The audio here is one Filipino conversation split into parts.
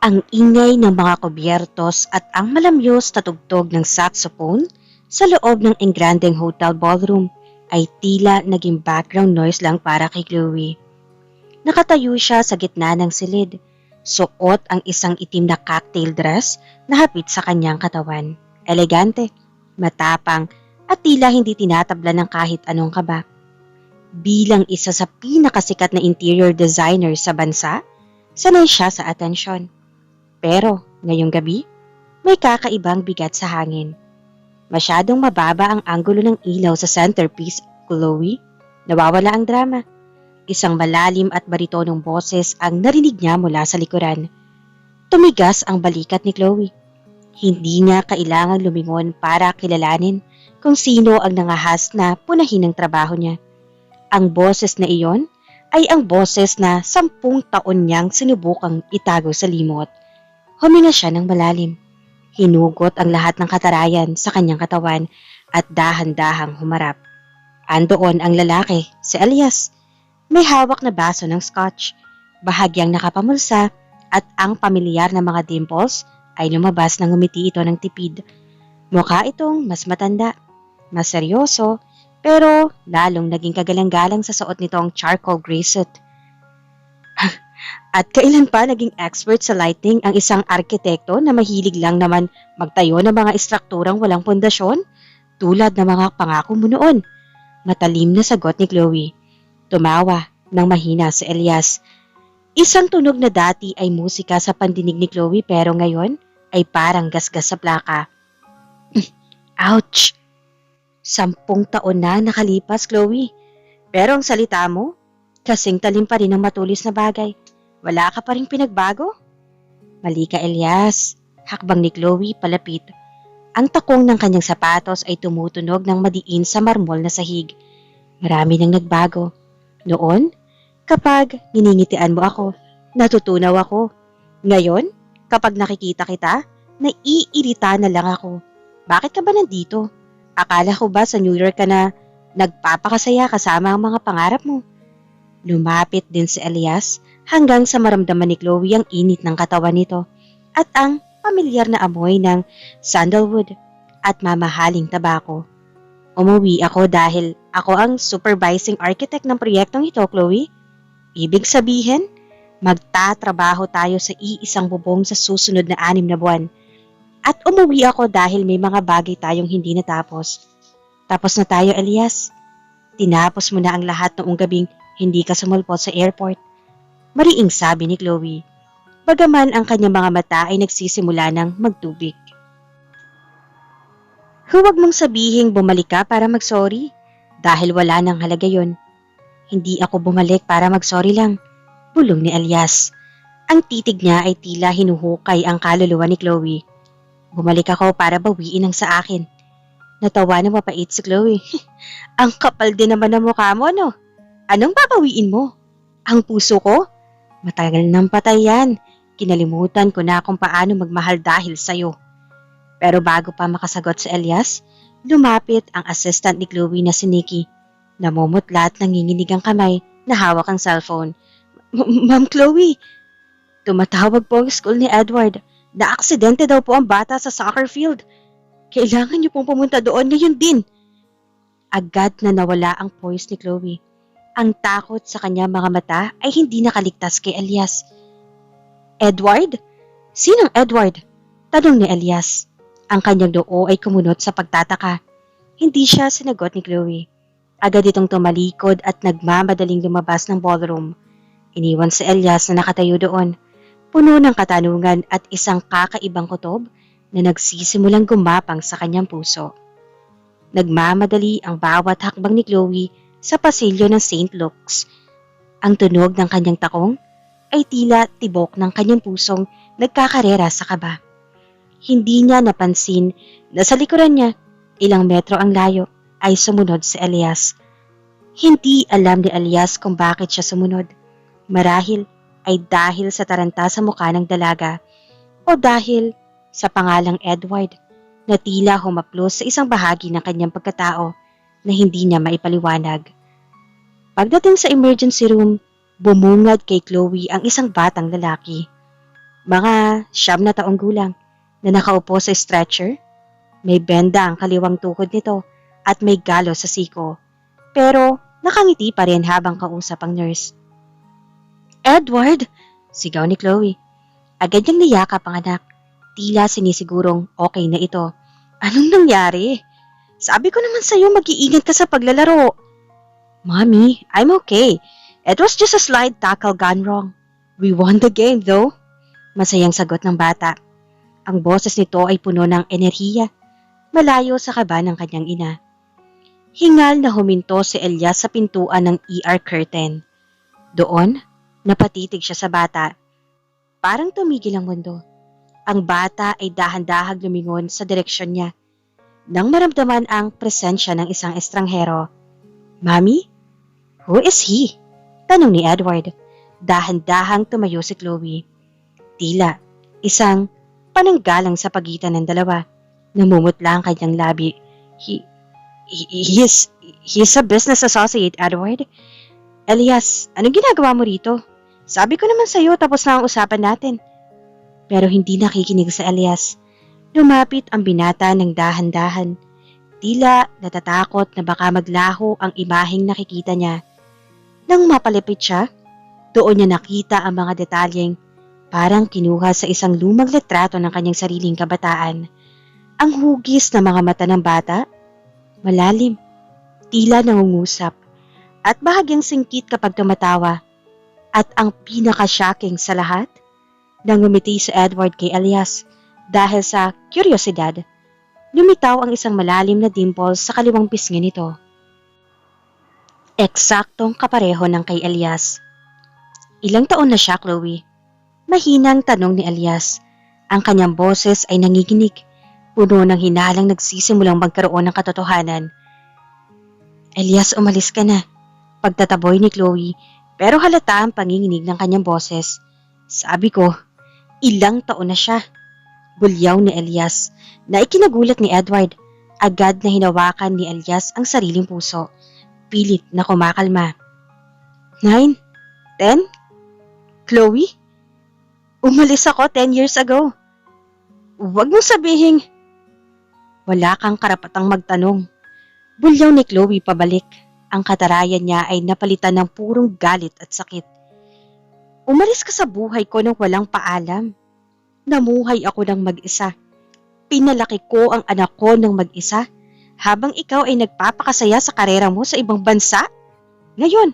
Ang ingay ng mga kubyertos at ang malamyos na tugtog ng saxophone sa loob ng engrandeng hotel ballroom ay tila naging background noise lang para kay Chloe. Nakatayo siya sa gitna ng silid, suot ang isang itim na cocktail dress na hapit sa kanyang katawan. Elegante, matapang at tila hindi tinatabla ng kahit anong kaba. Bilang isa sa pinakasikat na interior designer sa bansa, sanay siya sa atensyon. Pero ngayong gabi, may kakaibang bigat sa hangin. Masyadong mababa ang anggulo ng ilaw sa centerpiece, Chloe. Nawawala ang drama. Isang malalim at baritonong boses ang narinig niya mula sa likuran. Tumigas ang balikat ni Chloe. Hindi niya kailangang lumingon para kilalanin kung sino ang nangahas na punahin ng trabaho niya. Ang boses na iyon ay ang boses na 10 taon niyang sinubukang itago sa limot. Huminga siya ng malalim. Hinugot ang lahat ng katarayan sa kanyang katawan at dahan-dahang humarap. Andoon ang lalaki, si Elias. May hawak na baso ng scotch, bahagyang nakapamulsa at ang pamilyar na mga dimples ay lumabas nang ngumiti ito ng tipid. Mukha itong mas matanda, mas seryoso, pero lalong naging kagalang-galang sa suot nitong charcoal gray suit. At kailan pa naging expert sa lighting ang isang arkitekto na mahilig lang naman magtayo ng mga istrukturang walang pundasyon tulad ng mga pangako mo noon? Matalim na sagot ni Chloe. Tumawa ng mahina si Elias. Isang tunog na dati ay musika sa pandinig ni Chloe pero ngayon ay parang gasgas sa plaka. Ouch! 10 taon na nakalipas, Chloe. Pero ang salita mo, kasing talim pa rin ang matulis na bagay. Wala ka pa rin pinagbago? Mali ka, Elias. Hakbang ni Chloe palapit. Ang takong ng kanyang sapatos ay tumutunog ng madiin sa marmol na sahig. Marami nang nagbago. Noon, kapag niningitian mo ako, natutunaw ako. Ngayon, kapag nakikita kita, naiirita na lang ako. Bakit ka ba nandito? Akala ko ba sa New York ka na nagpapakasaya kasama ang mga pangarap mo? Lumapit din si Elias hanggang sa maramdaman ni Chloe ang init ng katawan nito at ang pamilyar na amoy ng sandalwood at mamahaling tabako. Umuwi ako dahil ako ang supervising architect ng proyektong ito, Chloe. Ibig sabihin, magtatrabaho tayo sa iisang bubong sa susunod na 6 na buwan. At umuwi ako dahil may mga bagay tayong hindi natapos. Tapos na tayo, Elias. Tinapos mo na ang lahat noong gabing hindi ka sumulpot sa airport. Mariing sabi ni Chloe. Bagaman ang kanyang mga mata ay nagsisimula ng magtubig. Huwag mong sabihing bumalik ka para mag-sorry. Dahil wala nang halaga yon. Hindi ako bumalik para mag-sorry lang. Bulong ni Elias. Ang titig niya ay tila hinuhukay ang kaluluwa ni Chloe. Bumalik ako para bawiin ang sa akin. Natawa na mapait si Chloe. Ang kapal din naman ng mukha mo, no? Anong babawiin mo? Ang puso ko? Matagal nang patay yan. Kinalimutan ko na kung paano magmahal dahil sa'yo. Pero bago pa makasagot si Elias, lumapit ang assistant ni Chloe na si Nikki. Namumutla at nanginginig ang kamay na hawak ang cellphone. Ma'am Chloe, tumatawag po ang school ni Edward. Na-aksidente daw po ang bata sa soccer field. Kailangan niyo pong pumunta doon ngayon din. Agad na nawala ang voice ni Chloe. Ang takot sa kanyang mga mata ay hindi nakaligtas kay Elias. Edward? Sinong Edward? Tanong ni Elias. Ang kanyang noo ay kumunot sa pagtataka. Hindi siya sinagot ni Chloe. Agad itong tumalikod at nagmamadaling lumabas ng ballroom. Iniwan si Elias na nakatayo doon. Puno ng katanungan at isang kakaibang kutob na nagsisimulang gumapang sa kanyang puso. Nagmamadali ang bawat hakbang ni Chloe sa pasilyo ng St. Luke's. Ang tunog ng kanyang takong ay tila tibok ng kanyang pusong nagkakarera sa kaba. Hindi niya napansin na sa likuran niya, ilang metro ang layo, ay sumunod si Elias. Hindi alam ni Elias kung bakit siya sumunod. Marahil ay dahil sa taranta sa mukha ng dalaga o dahil sa pangalang Edward na tila humaplos sa isang bahagi ng kanyang pagkatao na hindi niya maipaliwanag. Pagdating sa emergency room, bumungad kay Chloe ang isang batang lalaki. Mga 9 na taong gulang na nakaupo sa stretcher. May benda ang kaliwang tuhod nito at may galo sa siko. Pero nakangiti pa rin habang kausap ang nurse. Edward! Sigaw ni Chloe. Agad niyang niyakap ang anak. Tila sinisigurong okay na ito. Anong nangyari? Sabi ko naman sa'yo mag-iingat ka sa paglalaro. Mommy, I'm okay. It was just a slide tackle gone wrong. We won the game though. Masayang sagot ng bata. Ang boses nito ay puno ng enerhiya. Malayo sa kaba ng kanyang ina. Hingal na huminto si Elias sa pintuan ng ER curtain. Doon, napatitig siya sa bata. Parang tumigil ang mundo. Ang bata ay dahan-dahang lumingon sa direksyon niya. Nang maramdaman ang presensya ng isang estranghero. Mommy? Who is he? Tanong ni Edward. Dahan-dahang tumayo si Chloe. Tila, isang pananggalang sa pagitan ng dalawa. Namumutla ang kanyang labi. He's a business associate, Edward. Elias, anong ginagawa mo rito? Sabi ko naman sa'yo tapos na ang usapan natin. Pero hindi nakikinig sa Elias. Lumapit ang binata ng dahan-dahan. Tila natatakot na baka maglaho ang imaheng nakikita niya. Nang mapalapit siya, doon niya nakita ang mga detalyeng parang kinuha sa isang lumang litrato ng kanyang sariling kabataan. Ang hugis ng mga mata ng bata, malalim, tila nangungusap, at bahagyang singkit kapag tumatawa. At ang pinaka-shocking sa lahat, nangumiti si Edward kay Elias dahil sa kuryosidad. Lumitaw ang isang malalim na dimples sa kaliwang pisngi nito. Eksaktong kapareho ng kay Elias. Ilang taon na siya, Chloe? Mahinang tanong ni Elias. Ang kanyang boses ay nanginginig, puno ng hinalang nagsisimulang magkaroon ng katotohanan. Elias, umalis ka na. Pagtataboy ni Chloe, pero halata ang panginginig ng kanyang boses. Sabi ko, ilang taon na siya. Bulyaw ni Elias na ikinagulat ni Edward. Agad na hinawakan ni Elias ang sariling puso. Pilit na kumakalma. 9? 10? Chloe? Umalis ako 10 years ago. Huwag mong sabihin. Wala kang karapatang magtanong. Bulyaw ni Chloe pabalik. Ang katarayan niya ay napalitan ng purong galit at sakit. Umalis ka sa buhay ko nang walang paalam. Namuhay ako ng mag-isa. Pinalaki ko ang anak ko ng mag-isa habang ikaw ay nagpapakasaya sa karera mo sa ibang bansa. Ngayon,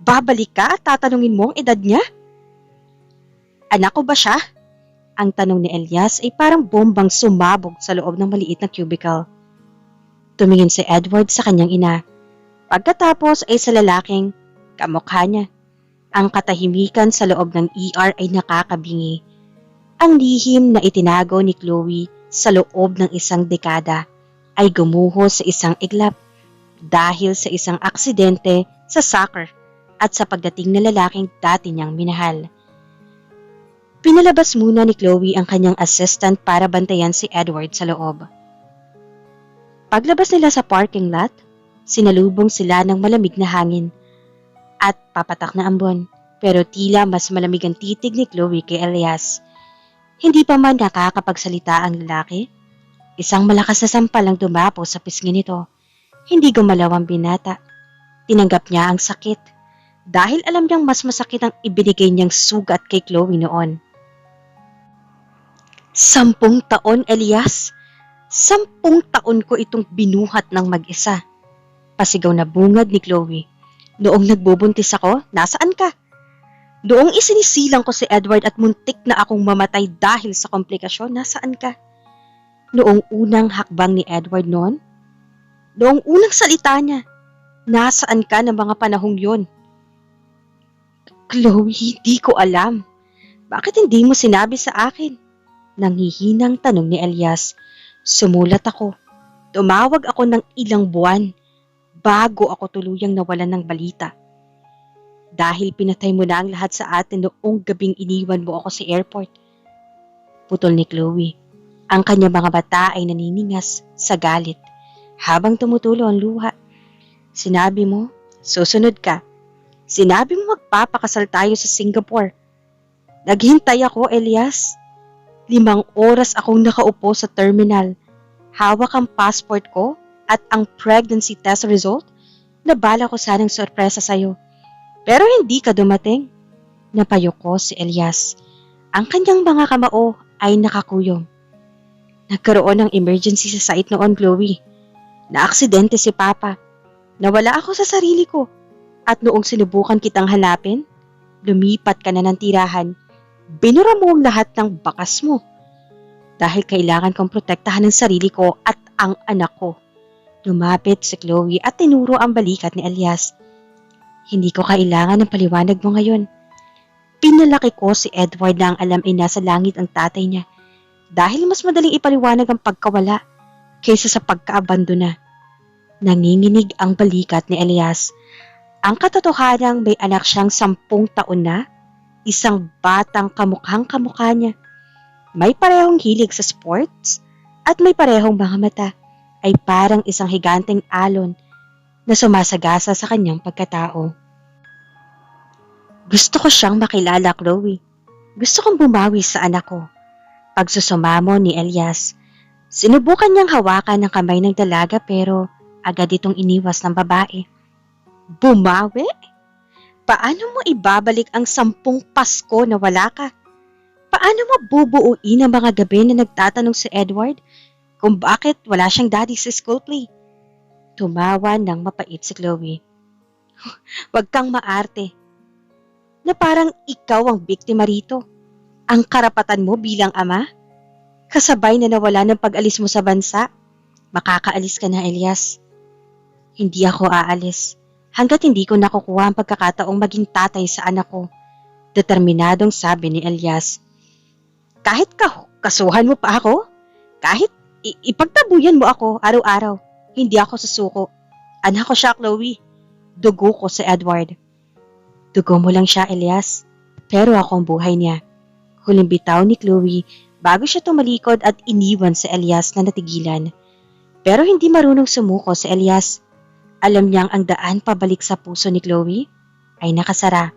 babalik ka at tatanungin mo ang edad niya? Anak ko ba siya? Ang tanong ni Elias ay parang bombang sumabog sa loob ng maliit na cubicle. Tumingin si Edward sa kanyang ina. Pagkatapos ay sa lalaking kamukha niya. Ang katahimikan sa loob ng ER ay nakakabingi. Ang lihim na itinago ni Chloe sa loob ng isang dekada ay gumuho sa isang iglap dahil sa isang aksidente sa soccer at sa pagdating na lalaking dati niyang minahal. Pinalabas muna ni Chloe ang kanyang assistant para bantayan si Edward sa loob. Paglabas nila sa parking lot, sinalubong sila ng malamig na hangin at papatak na ambon, pero tila mas malamig ang titig ni Chloe kay Elias. Hindi pa man nakakapagsalita ang lalaki. Isang malakas na sampal ang dumapo sa pisngi nito. Hindi gumalaw ang binata. Tinanggap niya ang sakit dahil alam niyang mas masakit ang ibinigay niyang sugat kay Chloe noon. 10 taon, Elias. 10 taon ko itong binuhat ng mag-isa. Pasigaw na bungad ni Chloe. Noong nagbubuntis ako, nasaan ka? Noong isinisilang ko si Edward at muntik na akong mamatay dahil sa komplikasyon, nasaan ka? Noong unang hakbang ni Edward noon? Noong unang salita niya, nasaan ka ng mga panahong yon? Chloe, hindi ko alam. Bakit hindi mo sinabi sa akin? Nanghihinang tanong ni Elias. Sumulat ako. Tumawag ako ng ilang buwan bago ako tuluyang nawalan ng balita. Dahil pinatay mo na ang lahat sa atin noong gabing iniwan mo ako sa airport. Putol ni Chloe. Ang kanyang mga bata ay naniningas sa galit habang tumutulo ang luha. Sinabi mo, susunod ka. Sinabi mo magpapakasal tayo sa Singapore. Naghintay ako, Elias. 5 oras akong nakaupo sa terminal. Hawak ang passport ko at ang pregnancy test result na bala ko sanang sorpresa sa'yo. Pero hindi ka dumating. Napayo ko si Elias. Ang kanyang mga kamao ay nakakuyom. Nagkaroon ng emergency sa site noon, Chloe. Naaksidente si Papa. Nawala ako sa sarili ko. At noong sinubukan kitang hanapin, lumipat ka na ng tirahan. Binura mo ang lahat ng bakas mo. Dahil kailangan kong protektahan ang sarili ko at ang anak ko. Lumapit si Chloe at tinuro ang balikat ni Elias. Hindi ko kailangan ng paliwanag mo ngayon. Pinalaki ko si Edward na ang alam ay nasa langit ang tatay niya. Dahil mas madaling ipaliwanag ang pagkawala kaysa sa pagkaabandona. Nanginginig ang balikat ni Elias. Ang katotohanang may anak siyang 10 taon na, isang batang kamukhang kamukha niya. May parehong hilig sa sports at may parehong mga mata ay parang isang higanteng alon na sumasagasa sa kanyang pagkatao. Gusto ko siyang makilala, Chloe. Gusto kong bumawi sa anak ko. Pagsusumamo ni Elias, sinubukan niyang hawakan ng kamay ng dalaga pero agad itong iniwas ng babae. Bumawi? Paano mo ibabalik ang 10 Pasko na wala ka? Paano mo bubuuin ang mga gabi na nagtatanong si Edward kung bakit wala siyang daddy sa school play? Tumawa ng mapait si Chloe. Huwag kang maarte. Na parang ikaw ang biktima rito. Ang karapatan mo bilang ama? Kasabay na nawala ng pag-alis mo sa bansa. Makakaalis ka na, Elias. Hindi ako aalis. Hanggat hindi ko nakukuha ang pagkakataong maging tatay sa anak ko. Determinadong sabi ni Elias. Kahit kasuhan mo pa ako? Kahit ipagtabuyan mo ako araw-araw, hindi ako susuko. Anak ko siya, Chloe. Dugo ko si Edward. Dugo mo lang siya, Elias. Pero ako ang buhay niya. Huling bitaw ni Chloe bago siya tumalikod at iniwan si Elias na natigilan. Pero hindi marunong sumuko si Elias. Alam niyang ang daan pabalik sa puso ni Chloe ay nakasara.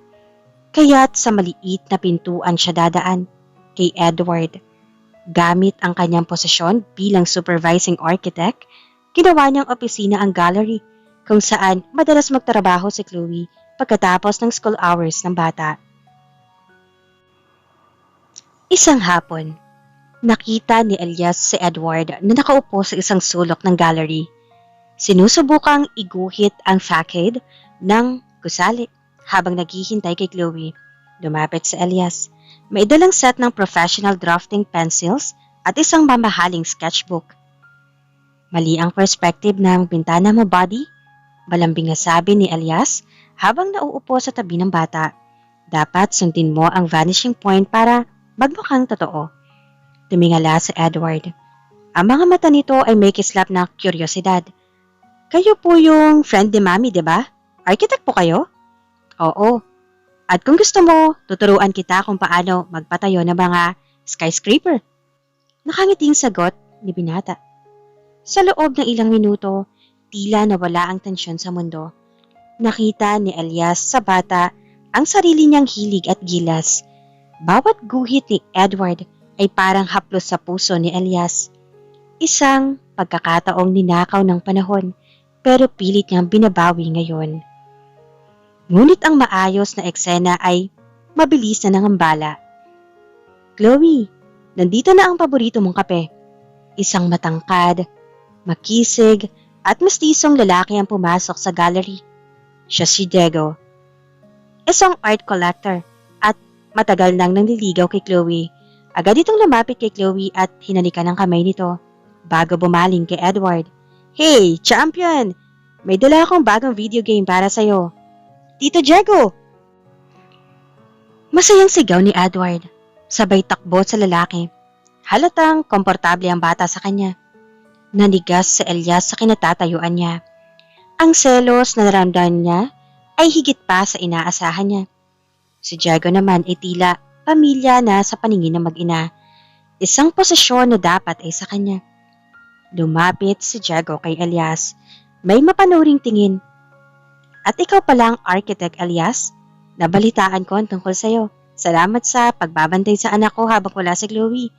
Kaya't sa maliit na pintuan siya dadaan kay Edward. Gamit ang kanyang posisyon bilang supervising architect, ginawa niyang opisina ang gallery kung saan madalas magtrabaho si Chloe pagkatapos ng school hours ng bata. Isang hapon, nakita ni Elias si Edward na nakaupo sa isang sulok ng gallery. Sinusubukang iguhit ang facade ng gusali habang naghihintay kay Chloe. Lumapit si Elias. May dalang set ng professional drafting pencils at isang mamahaling sketchbook. Mali ang perspective ng bintana mo, buddy? Malambing na sabi ni Elias habang nauupo sa tabi ng bata. Dapat sundin mo ang vanishing point para magmukhang totoo. Tumingala si Edward. Ang mga mata nito ay may kislap na kuryosidad. Kayo po yung friend ni Mami, di ba? Architect po kayo? Oo. At kung gusto mo, tuturuan kita kung paano magpatayo ng mga skyscraper. Nakangiting sagot ni binata. Sa loob ng ilang minuto, tila nawala ang tensyon sa mundo. Nakita ni Elias sa bata ang sarili niyang hilig at gilas. Bawat guhit ni Edward ay parang haplos sa puso ni Elias. Isang pagkakataong ninakaw ng panahon pero pilit niyang binabawi ngayon. Ngunit ang maayos na eksena ay mabilis na nangambala. Chloe, nandito na ang paborito mong kape. Isang matangkad, makisig at mestisong lalaki ang pumasok sa gallery. Siya si Diego. Isang art collector at matagal nang nanliligaw kay Chloe. Agad itong lumapit kay Chloe at hinalikan ng kamay nito bago bumaling kay Edward. Hey, champion! May dala akong bagong video game para sa'yo. Tito Diego! Masayang sigaw ni Edward. Sabay takbo sa lalaki. Halatang komportable ang bata sa kanya. Nanigas si Elias sa kinatatayuan niya. Ang selos na naramdaman niya ay higit pa sa inaasahan niya. Si Diego naman ay tila pamilya na sa paningin ng mag-ina. Isang posisyon na dapat ay sa kanya. Lumapit si Diego kay Elias. May mapanuring tingin. At ikaw palang architect, Elias. Nabalitaan ko ang tungkol sa'yo. Salamat sa pagbabantay sa anak ko habang wala si Chloe.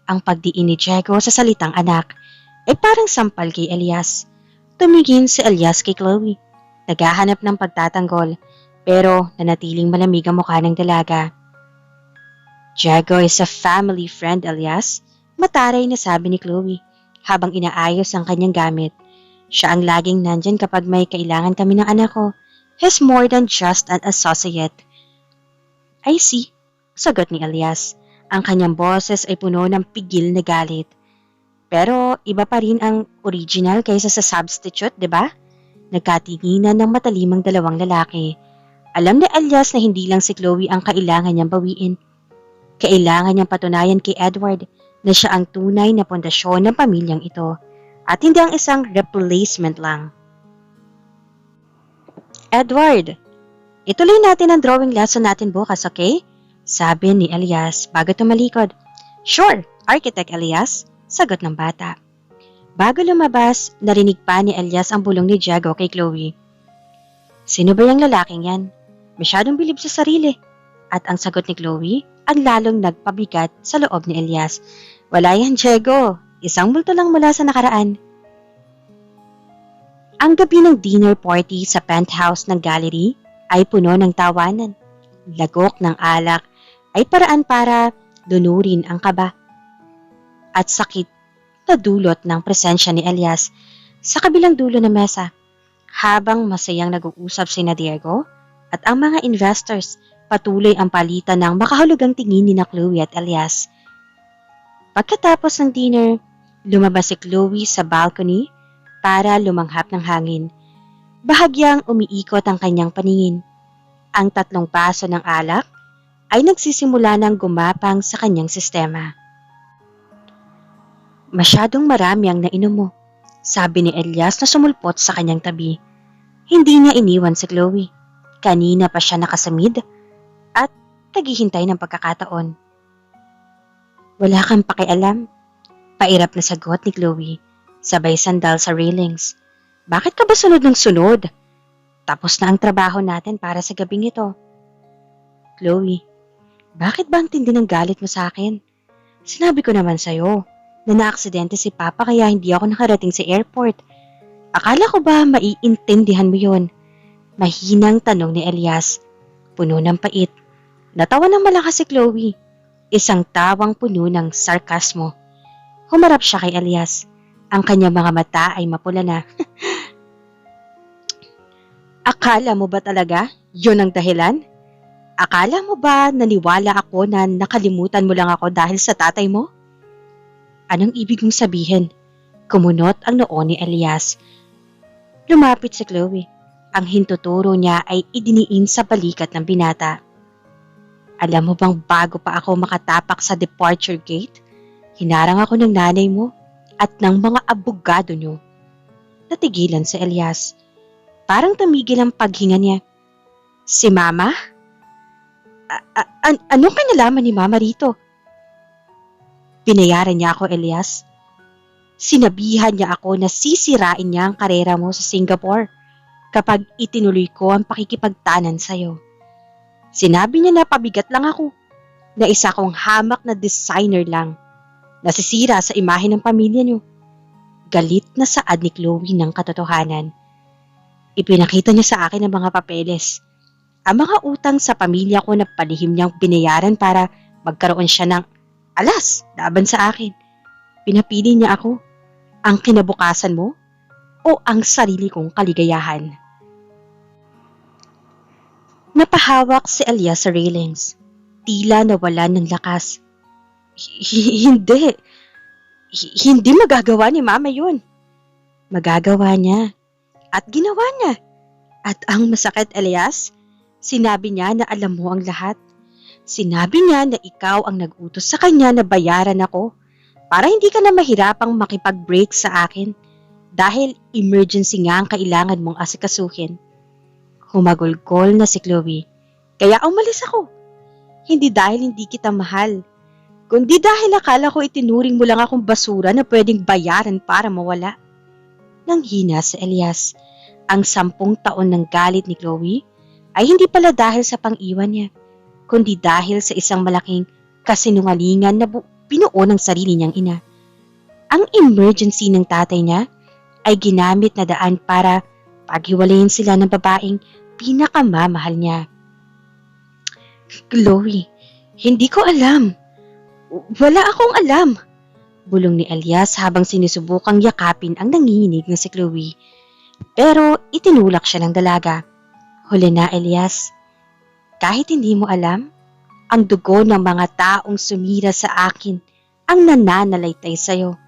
Ang pagdiin ni Diego sa salitang anak ay parang sampal kay Elias. Tumingin si Elias kay Chloe. Naghahanap ng pagtatanggol pero nanatiling malamig ang mukha ng dalaga. Diego is a family friend, Elias. Mataray na sabi ni Chloe habang inaayos ang kanyang gamit. Siya ang laging nandyan kapag may kailangan kami ng anak ko. He's more than just an associate. I see, sagot ni Elias. Ang kanyang boses ay puno ng pigil na galit. Pero iba pa rin ang original kaysa sa substitute, di ba? Nagkatinginan ng matalimang dalawang lalaki. Alam ni Elias na hindi lang si Chloe ang kailangan niyang bawiin. Kailangan niyang patunayan kay Edward na siya ang tunay na pundasyon ng pamilyang ito at hindi ang isang replacement lang. Edward, ituloy natin ang drawing lesson natin bukas, okay? Sabi ni Elias bago tumalikod. Sure, Architect Elias, sagot ng bata. Bago lumabas, narinig pa ni Elias ang bulong ni Diego kay Chloe. Sino ba yung lalaking yan? Masyadong bilib sa sarili. At ang sagot ni Chloe ang lalong nagpabigat sa loob ni Elias. Wala yan, Diego. Isang multo lang mula sa nakaraan. Ang gabi ng dinner party sa penthouse ng gallery ay puno ng tawanan. Lagok ng alak ay paraan para lunurin ang kaba at sakit na dulot ng presensya ni Elias sa kabilang dulo ng mesa. Habang masayang nag-uusap sina Diego at ang mga investors, patuloy ang palitan ng makahulugang tingin ni na Chloe at Elias. Pagkatapos ng dinner, lumabas si Chloe sa balcony para lumanghap ng hangin. Bahagyang umiikot ang kanyang paningin. Ang 3 baso ng alak ay nagsisimula ng gumapang sa kanyang sistema. Masyadong marami ang nainom mo, sabi ni Elias na sumulpot sa kanyang tabi. Hindi niya iniwan si Chloe. Kanina pa siya nakasamid at naghihintay ng pagkakataon. Wala kang pakialam, pairap na sagot ni Chloe, sabay sandal sa railings. Bakit ka ba sunod ng sunod? Tapos na ang trabaho natin para sa gabing ito. Chloe, bakit ba ang tindi ng galit mo sa akin? Sinabi ko naman sa'yo na naaksidente si Papa kaya hindi ako nakarating sa airport. Akala ko ba maiintindihan mo yon? Mahinang tanong ni Elias, puno ng pait. Natawa ng malakas si Chloe, isang tawang puno ng sarkasmo. Humarap siya kay Elias. Ang kanyang mga mata ay mapula na. Akala mo ba talaga yun ang dahilan? Akala mo ba naniwala ako na nakalimutan mo lang ako dahil sa tatay mo? Anong ibig mong sabihin? Kumunot ang noo ni Elias. Lumapit si Chloe. Ang hintuturo niya ay idiniin sa balikat ng binata. Alam mo bang bago pa ako makatapak sa departure gate, hinarang ako ng nanay mo at ng mga abogado niyo. Natigilan si Elias. Parang tumigil ang paghinga niya. Si Mama? Anong kinalaman ni Mama rito? Binayaran niya ako, Elias. Sinabihan niya ako na sisirain niya ang karera mo sa Singapore kapag itinuloy ko ang pakikipagtanan sa'yo. Sinabi niya na pabigat lang ako, na isa kong hamak na designer lang, nasisira sa imahe ng pamilya niyo. Galit na saad ni Chloe ng katotohanan. Ipinakita niya sa akin ang mga papeles, ang mga utang sa pamilya ko na palihim niyang binayaran para magkaroon siya ng alas laban sa akin. Pinapili niya ako, ang kinabukasan mo o ang sarili kong kaligayahan. Napahawak si Elias sa railings. Tila nawalan ng lakas. Hindi. Hindi magagawa ni Mama yun. Magagawa niya. At ginawa niya. At ang masakit, Elias, sinabi niya na alam mo ang lahat. Sinabi niya na ikaw ang nag-utos sa kanya na bayaran ako para hindi ka na mahirapang makipag-break sa akin dahil emergency nga ang kailangan mong asikasuhin. Humagulgol na si Chloe. Kaya umalis ako. Hindi dahil hindi kita mahal, kundi dahil akala ko itinuring mo lang akong basura na pwedeng bayaran para mawala. Nanghina si Elias. Ang 10 taon ng galit ni Chloe ay hindi pala dahil sa pang-iwan niya. kundi dahil sa isang malaking kasinungalingan na binuo ng sarili niyang ina. Ang emergency ng tatay niya ay ginamit na daan para paghiwalayin sila ng babaeng pinakamamahal niya. Chloe, hindi ko alam. Wala akong alam. Bulong ni Elias habang sinusubukang yakapin ang nanginginig na si Chloe. Pero itinulak siya ng dalaga. Huli na, Elias. Kahit hindi mo alam, ang dugo ng mga taong sumira sa akin ang nananalaytay sa'yo.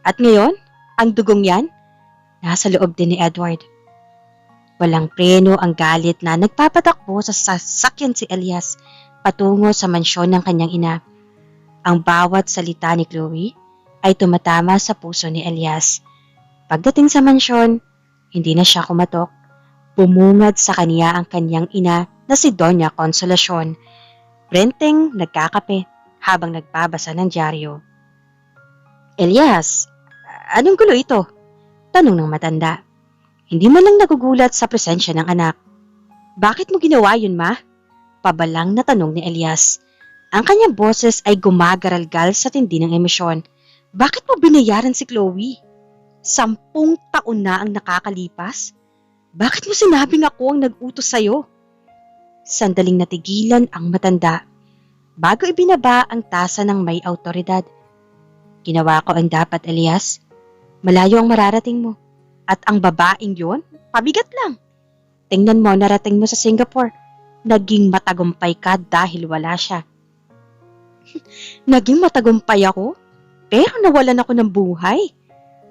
At ngayon, ang dugong yan, nasa loob din ni Edward. Walang preno ang galit na nagpapatakbo sa sasakyan si Elias patungo sa mansyon ng kanyang ina. Ang bawat salita ni Chloe ay tumatama sa puso ni Elias. Pagdating sa mansyon, hindi na siya kumatok. Bumungad sa kaniya ang kanyang ina na si Doña Consolacion. Brenteng nagkakape habang nagbabasa ng dyaryo. Elias, anong gulo ito? Tanong ng matanda. Hindi man lang nagugulat sa presensya ng anak. Bakit mo ginawa yun, ma? Pabalang na tanong ni Elias. Ang kanyang boses ay gumagaralgal sa tindi ng emosyon. Bakit mo binayaran si Chloe? 10 taon na ang nakakalipas? Bakit mo sinabing ako ang nag-utos sa'yo? Sandaling natigilan ang matanda bago ibinaba ang tasa ng may autoridad. Ginawa ko ang dapat, Elias. Malayo ang mararating mo. At ang babaeng yon, pabigat lang. Tingnan mo, narating mo sa Singapore. Naging matagumpay ka dahil wala siya. Naging matagumpay ako? Pero nawalan ako ng buhay.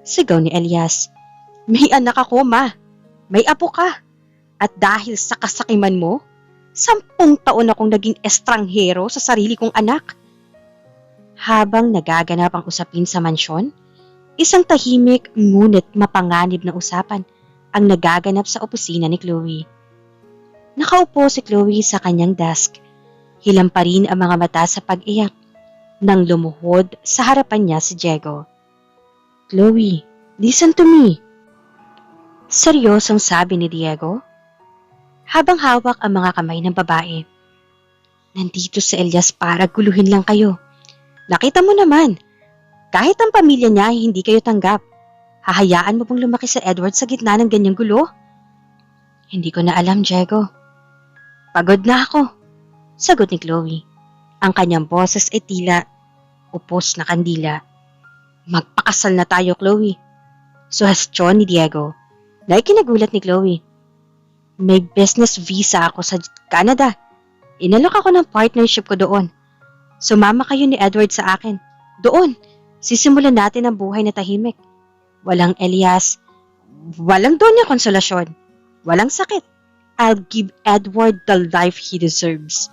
Sigaw ni Elias. May anak ako, ma. May apo ka. At dahil sa kasakiman mo, 10 taon akong naging estranghero sa sarili kong anak. Habang nagaganap ang usapin sa mansyon, isang tahimik ngunit mapanganib na usapan ang nagaganap sa opisina ni Chloe. Nakaupo si Chloe sa kanyang desk. Hilam pa rin ang mga mata sa pag-iyak nang lumuhod sa harapan niya si Diego. Chloe, listen to me. Seryosong sabi ni Diego habang hawak ang mga kamay ng babae. Nandito si Elias para guluhin lang kayo. Nakita mo naman, kahit ang pamilya niya ay hindi kayo tanggap. Hahayaan mo bang lumaki si Edward sa gitna ng ganyang gulo? Hindi ko na alam, Diego. Pagod na ako, sagot ni Chloe. Ang kanyang boses ay tila upos na kandila. Magpakasal na tayo, Chloe. Suhestyon ni Diego na ikinagulat ni Chloe. May business visa ako sa Canada. Inalok ako ng partnership ko doon. Sumama kayo ni Edward sa akin. Doon, sisimulan natin ang buhay na tahimik. Walang Elias, walang Doña Consolacion, walang sakit. I'll give Edward the life he deserves.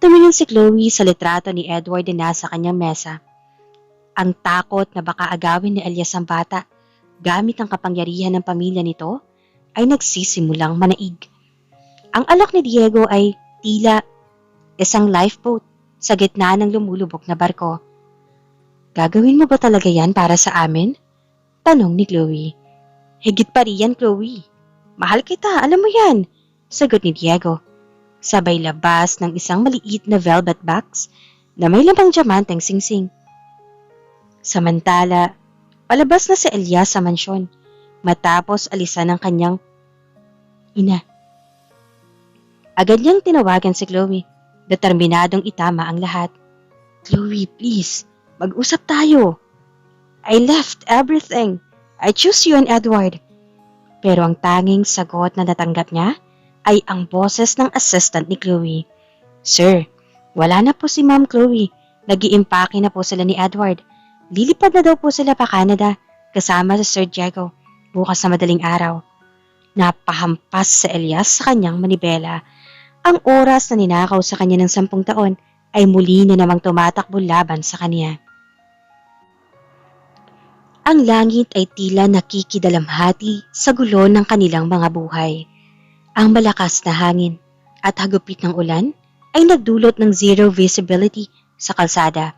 Tumingin si Chloe sa litrato ni Edward na nasa kanyang mesa. Ang takot na baka agawin ni Elias ang bata gamit ang kapangyarihan ng pamilya nito ay nagsisimulang manaig. Ang alak ni Diego ay tila isang lifeboat sa gitna ng lumulubog na barko. Gagawin mo ba talaga yan para sa amin? Tanong ni Chloe. Higit pa riyan, Chloe. Mahal kita, alam mo yan. Sagot ni Diego. Sabay labas ng isang maliit na velvet box na may lamang diamanteng singsing. Samantala, palabas na si Elias sa mansyon matapos alisan ng kanyang ina. Agad niyang tinawagan si Chloe. Determinadong itama ang lahat. Chloe, please, mag-usap tayo. I left everything. I choose you and Edward. Pero ang tanging sagot na natanggap niya ay ang boses ng assistant ni Chloe. Sir, wala na po si Ma'am Chloe. Nag-iimpake na po sila ni Edward. Lilipad na daw po sila pa Canada kasama si Sir Diego bukas na madaling araw. Napahampas sa Elias sa kanyang manibela. Ang oras na ninakaw sa kanya ng 10 taon ay muli na namang tumatakbo laban sa kanya. Ang langit ay tila nakikidalamhati sa gulo ng kanilang mga buhay. Ang malakas na hangin at hagupit ng ulan ay nagdulot ng zero visibility sa kalsada.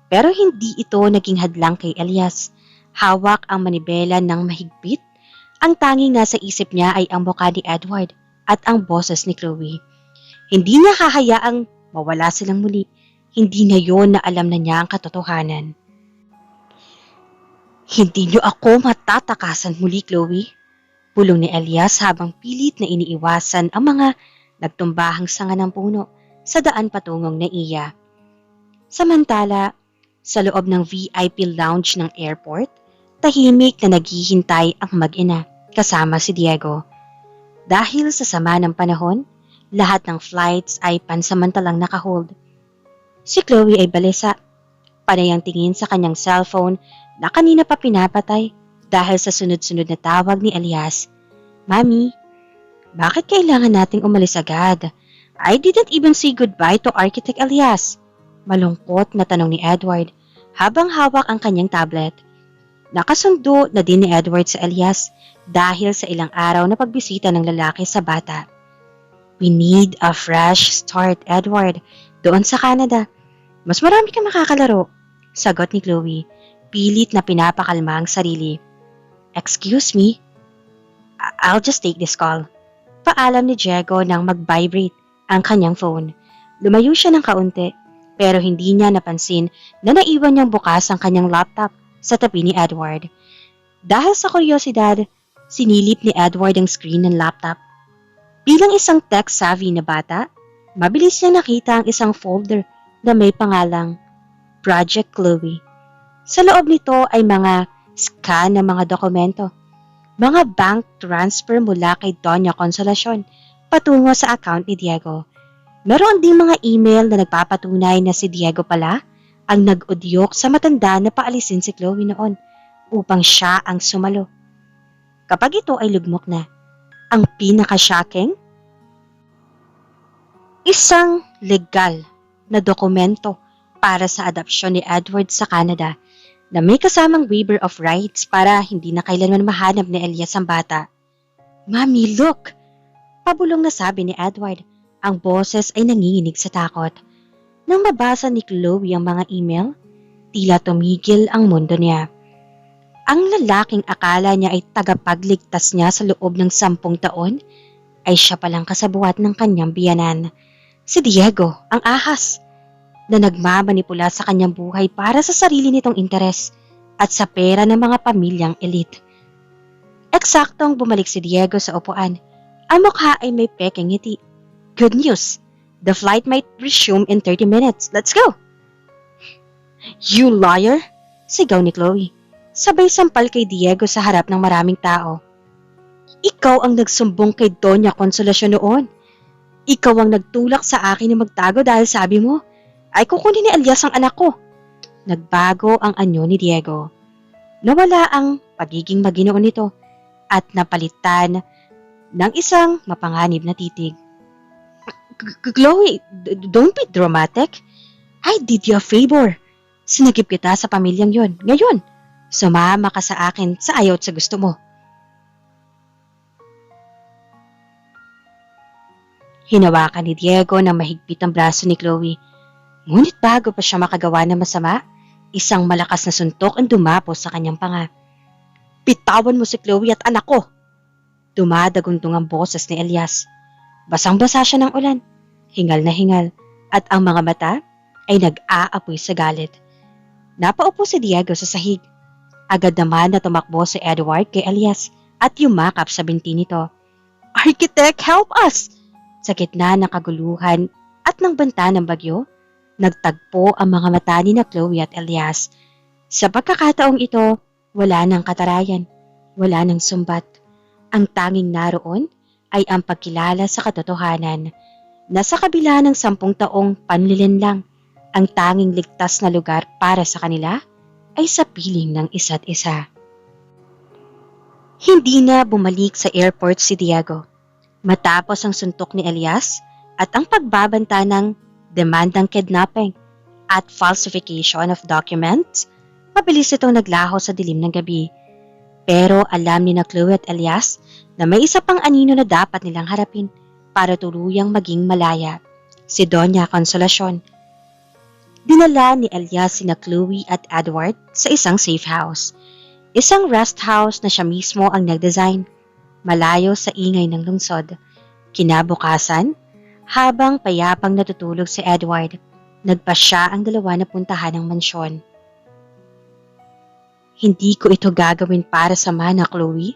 Pero hindi ito naging hadlang kay Elias. Hawak ang manibela ng mahigpit. Ang tanging nasa isip niya ay ang mukha ni Edward at ang boses ni Chloe. Hindi niya hahayaang mawala silang muli. Hindi na yon na alam na niya ang katotohanan. Hindi niyo ako matatakasan muli, Chloe. Bulong ni Elias habang pilit na iniiwasan ang mga nagtumbahang sanga ng puno sa daan patungong NAIA. Samantala, sa loob ng VIP lounge ng airport, tahimik na naghihintay ang mag-ina kasama si Diego. Dahil sa sama ng panahon, lahat ng flights ay pansamantalang nakahold. Si Chloe ay balisa, panay ang tingin sa kanyang cellphone na kanina pa pinapatay dahil sa sunod-sunod na tawag ni Elias. Mami, bakit kailangan nating umalis agad? I didn't even say goodbye to Architect Elias. Malungkot na tanong ni Edward habang hawak ang kanyang tablet. Nakasundo na din ni Edward sa Elias dahil sa ilang araw na pagbisita ng lalaki sa bata. We need a fresh start, Edward, doon sa Canada. Mas marami kang makakalaro, sagot ni Chloe, pilit na pinapakalma ang sarili. Excuse me? I'll just take this call. Paalam ni Diego nang mag-vibrate ang kanyang phone. Lumayo siya ng kaunti pero hindi niya napansin na naiwan niyang bukas ang kanyang laptop sa tabi ni Edward. Dahil sa kuryosidad, sinilip ni Edward ang screen ng laptop. Bilang isang tech-savvy na bata, mabilis niya nakita ang isang folder na may pangalang Project Chloe. Sa loob nito ay mga scan ng mga dokumento, mga bank transfer mula kay Doña Consolacion patungo sa account ni Diego. Meron ding mga email na nagpapatunay na si Diego pala ang nag-udyok sa matanda na paalisin si Chloe noon upang siya ang sumalo. Kapag ito ay lugmok na, ang pinaka-shocking, isang legal na dokumento para sa adopsyon ni Edward sa Canada na may kasamang waiver of rights para hindi na kailanman mahanap ni Elias ang bata. Mami, look! Pabulong na sabi ni Edward. Ang boses ay nanginginig sa takot. Nang mabasa ni Chloe ang mga email, tila tumigil ang mundo niya. Ang lalaking akala niya ay tagapagligtas niya sa loob ng 10 taon ay siya palang kasabuat ng kanyang biyanan. Si Diego, ang ahas, na nagmamanipula sa kanyang buhay para sa sarili nitong interes at sa pera ng mga pamilyang elite. Eksaktong bumalik si Diego sa upuan. Ang mukha ay may pekeng ngiti. Good news! The flight might resume in 30 minutes. Let's go! You liar! Sigaw ni Chloe. Sabay sampal kay Diego sa harap ng maraming tao. Ikaw ang nagsumbong kay Doña Consolacion noon. Ikaw ang nagtulak sa akin na magtago dahil sabi mo, ay kukunin ni Elias ang anak ko. Nagbago ang anyo ni Diego. Nawala ang pagiging maginoo nito at napalitan ng isang mapanganib na titig. Chloe, don't be dramatic. I did you a favor. Sinagip kita sa pamilyang yon. Ngayon, sumama ka sa akin sa ayaw at sa gusto mo. Hinawakan ni Diego ng mahigpit ang braso ni Chloe. Ngunit bago pa siya makagawa ng masama, isang malakas na suntok ang dumapos sa kanyang panga. Bitawan mo si Chloe at anak ko! Dumadaguntong ang boses ni Elias. Basang-basa siya ng ulan, hingal na hingal, at ang mga mata ay nag-aapoy sa galit. Napaupo si Diego sa sahig. Agad naman na tumakbo si Edward kay Elias at yumakap sa binti nito. Architect, help us! Sa gitna ng kaguluhan at ng banta ng bagyo, nagtagpo ang mga mata ni na Chloe at Elias. Sa pagkakataong ito, wala nang katarayan, wala nang sumbat. Ang tanging naroon ay ang pagkilala sa katotohanan na sa kabila ng 10 taong panlilinlang, ang tanging ligtas na lugar para sa kanila ay sa piling ng isa't isa. Hindi na bumalik sa airport si Diego. Matapos ang suntok ni Elias at ang pagbabanta ng demandang kidnapping at falsification of documents, mabilis itong naglaho sa dilim ng gabi. Pero alam ni na Chloe at Elias na may isa pang anino na dapat nilang harapin para tuluyang maging malaya, si Doña Consolacion. Dinala ni Elias sina Chloe at Edward sa isang safe house. Isang rest house na siya mismo ang nagdesign, malayo sa ingay ng lungsod. Kinabukasan, Habang payapang natutulog si Edward, nagpasya ang dalawa na puntahan ng mansyon. Hindi ko ito gagawin para sa mana, Chloe,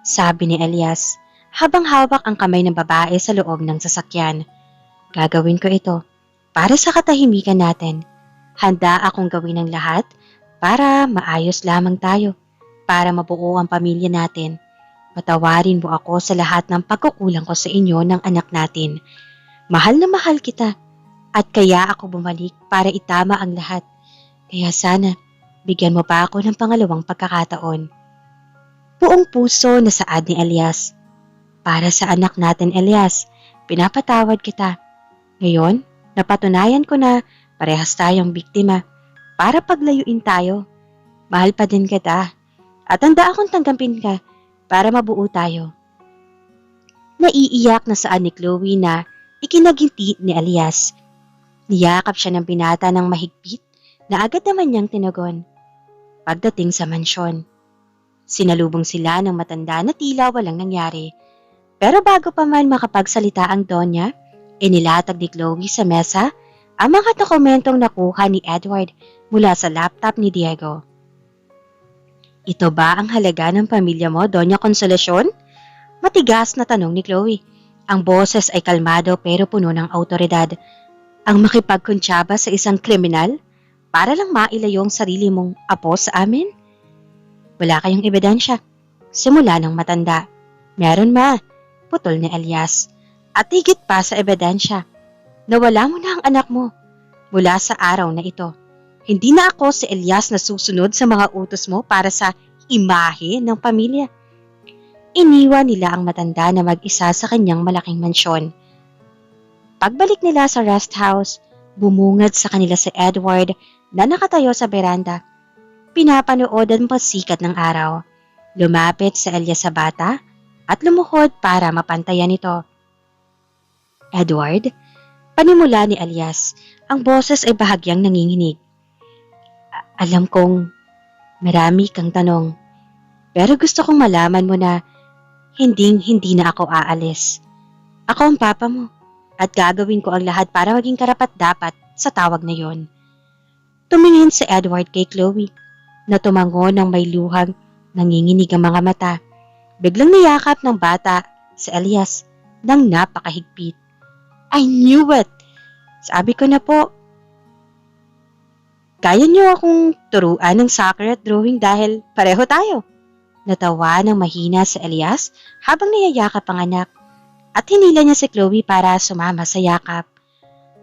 sabi ni Elias habang hawak ang kamay ng babae sa loob ng sasakyan. Gagawin ko ito para sa katahimikan natin. Handa akong gawin ang lahat para maayos lamang tayo, para mabuo ang pamilya natin. Patawarin mo ako sa lahat ng pagkukulang ko sa inyo ng anak natin. Mahal na mahal kita at kaya ako bumalik para itama ang lahat. Kaya sana, bigyan mo pa ako ng pangalawang pagkakataon. Buong puso na saad ni Elias. Para sa anak natin, Elias, pinapatawad kita. Ngayon, napatunayan ko na parehas tayong biktima para paglayuin tayo. Mahal pa din kita at handa akong tanggapin ka para mabuo tayo. Naiiyak na saan ni Chloe na ikinaginti ni Elias. Niyakap siya ng binata ng mahigpit na agad naman niyang tinugon. Pagdating sa mansyon, sinalubong sila ng matanda na tila walang nangyari. Pero bago pa man makapagsalita ang Donya, inilatag ni Chloe sa mesa ang mga dokumentong nakuha ni Edward mula sa laptop ni Diego. Ito ba ang halaga ng pamilya mo, Donya Consolacion? Matigas na tanong ni Chloe. Ang boses ay kalmado pero puno ng autoridad. Ang makipagkuntsaba sa isang kriminal para lang mailayo ang sarili mong apo sa amin? Wala kayong ebidensya. Simula ng matanda. Meron ma, putol ni Elias. At higit pa sa ebidensya. Nawala mo na ang anak mo. Mula sa araw na ito. Hindi na ako si Elias na susunod sa mga utos mo para sa imahe ng pamilya. Iniwan nila ang matanda na mag-isa sa kanyang malaking mansyon. Pagbalik nila sa rest house, bumungad sa kanila si Edward na nakatayo sa beranda. Pinapanood ang pasikat ng araw. Lumapit sa Elias sa bata at lumuhod para mapantayan ito. Edward, panimula ni Elias, ang boses ay bahagyang nanginginig. Alam kong marami kang tanong, pero gusto kong malaman mo na hindi na ako aalis. Ako ang papa mo at gagawin ko ang lahat para maging karapat-dapat sa tawag na yon. Tumingin si Edward kay Chloe na tumango ng may luhang nanginginig ang mga mata. Biglang niyakap ng bata si Elias ng napakahigpit. I knew it! Sabi ko na po. Kaya niyo akong turuan ng soccer at drawing dahil pareho tayo. Natawa ng mahina si Elias habang niyayakap ang anak at hinila niya si Chloe para sumama sa yakap.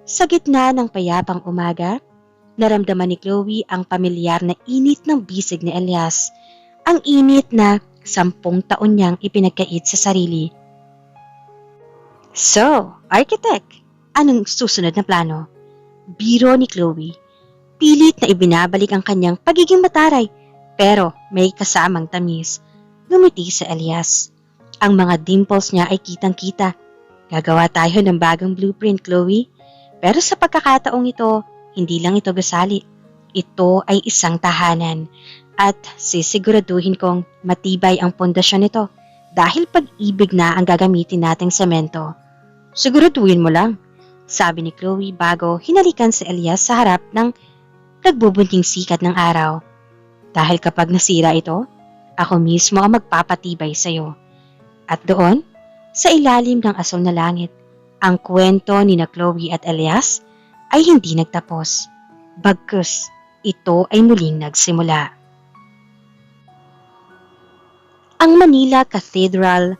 Sa gitna ng payapang umaga, naramdaman ni Chloe ang pamilyar na init ng bisig ni Elias. Ang init na 10 taon niyang ipinagkait sa sarili. So, architect, anong susunod na plano? Biro ni Chloe. Pilit na ibinabalik ang kanyang pagiging mataray, pero may kasamang tamis. Ngumiti si Elias. Ang mga dimples niya ay kitang-kita. Gagawa tayo ng bagong blueprint, Chloe. Pero sa pagkakataong ito, hindi lang ito gusali. Ito ay isang tahanan. At sisiguraduhin kong matibay ang pundasyon nito dahil pag-ibig na ang gagamitin nating semento. Siguraduhin mo lang, sabi ni Chloe bago hinalikan si Elias sa harap ng nagbubunting sikat ng araw. Dahil kapag nasira ito, ako mismo ang magpapatibay sa iyo. At doon, sa ilalim ng asul na langit, ang kwento ni na Chloe at Elias ay hindi nagtapos. Bagkus, ito ay muling nagsimula. Ang Manila Cathedral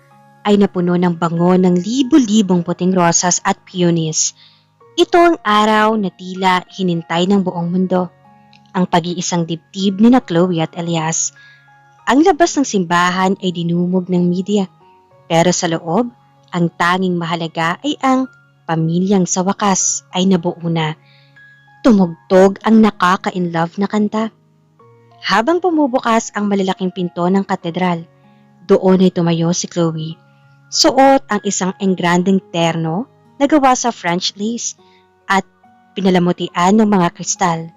ay napuno ng bango ng libo-libong puting rosas at peonies. Ito ang araw na tila hinintay ng buong mundo. Ang pag-iisang dibdib ni na Chloe at Elias. Ang labas ng simbahan ay dinumog ng media. Pero sa loob, ang tanging mahalaga ay ang pamilyang sa wakas ay nabuo na. Tumugtog ang nakaka-inlove na kanta. Habang bumubukas ang malalaking pinto ng katedral, doon ay tumayo si Chloe. Suot ang isang engrandeng terno na gawa sa French lace at pinalamutian ng mga kristal.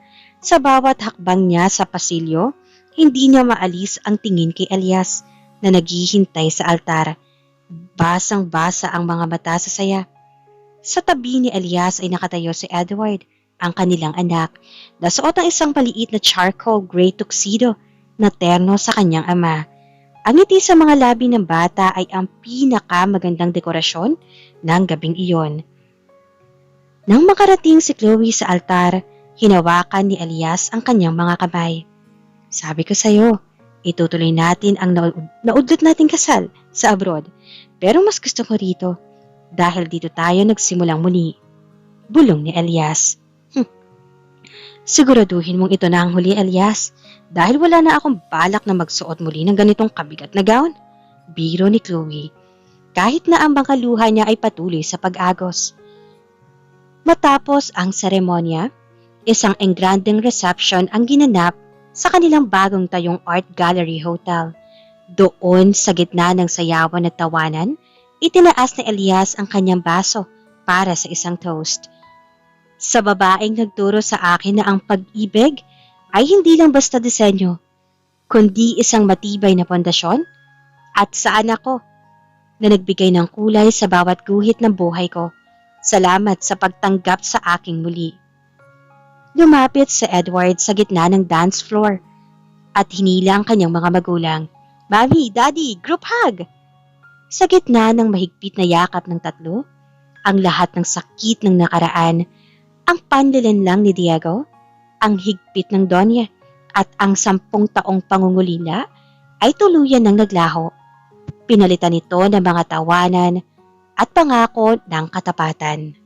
Sa bawat hakbang niya sa pasilyo, hindi niya maalis ang tingin kay Elias na naghihintay sa altar. Basang-basa ang mga mata sa saya. Sa tabi ni Elias ay nakatayo si Edward, ang kanilang anak, na suot ang isang maliit na charcoal gray tuxedo na terno sa kanyang ama. Ang ngiti sa mga labi ng bata ay ang pinakamagandang dekorasyon ng gabing iyon. Nang makarating si Chloe sa altar, hinawakan ni Elias ang kanyang mga kamay. Sabi ko sa'yo, itutuloy natin ang naudlot nating kasal sa abroad. Pero mas gusto ko rito dahil dito tayo nagsimulang muli. Bulong ni Elias. Siguraduhin mong ito na ang huli, Elias, dahil wala na akong balak na magsuot muli ng ganitong kabigat na gown. Biro ni Chloe, kahit na ang mga luha niya ay patuloy sa pag-agos. Matapos ang seremonya, isang engrandeng reception ang ginanap sa kanilang bagong tayong Art Gallery Hotel. Doon sa gitna ng sayawan at tawanan, itinaas ni Elias ang kanyang baso para sa isang toast. Sa babaeng nagturo sa akin na ang pag-ibig ay hindi lang basta disenyo, kundi isang matibay na pundasyon, at sa anak ko na nagbigay ng kulay sa bawat guhit ng buhay ko. Salamat sa pagtanggap sa aking muli. Lumapit si Edward sa gitna ng dance floor at hinila ang kanyang mga magulang. Mami, Daddy, group hug! Sa gitna ng mahigpit na yakap ng tatlo, ang lahat ng sakit ng nakaraan, ang panlilinlang ni Diego, ang higpit ng Donya, at ang 10 taong pangungulila ay tuluyan ng naglaho. Pinalitan ito ng mga tawanan at pangako ng katapatan.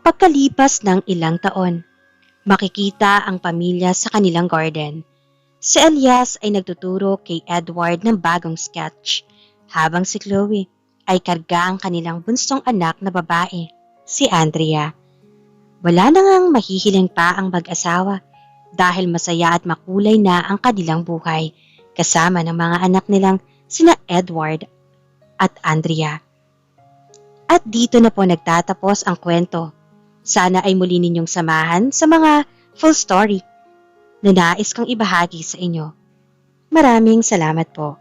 Pagkalipas ng ilang taon, makikita ang pamilya sa kanilang garden. Si Elias ay nagtuturo kay Edward ng bagong sketch, habang si Chloe ay karga ang kanilang bunsong anak na babae, si Andrea. Wala na ngang mahihiling pa ang mag-asawa dahil masaya at makulay na ang kanilang buhay kasama ng mga anak nilang sina Edward at Andrea. At dito na po nagtatapos ang kwento. Sana ay muli ninyong samahan sa mga full story na nais kong ibahagi sa inyo. Maraming salamat po.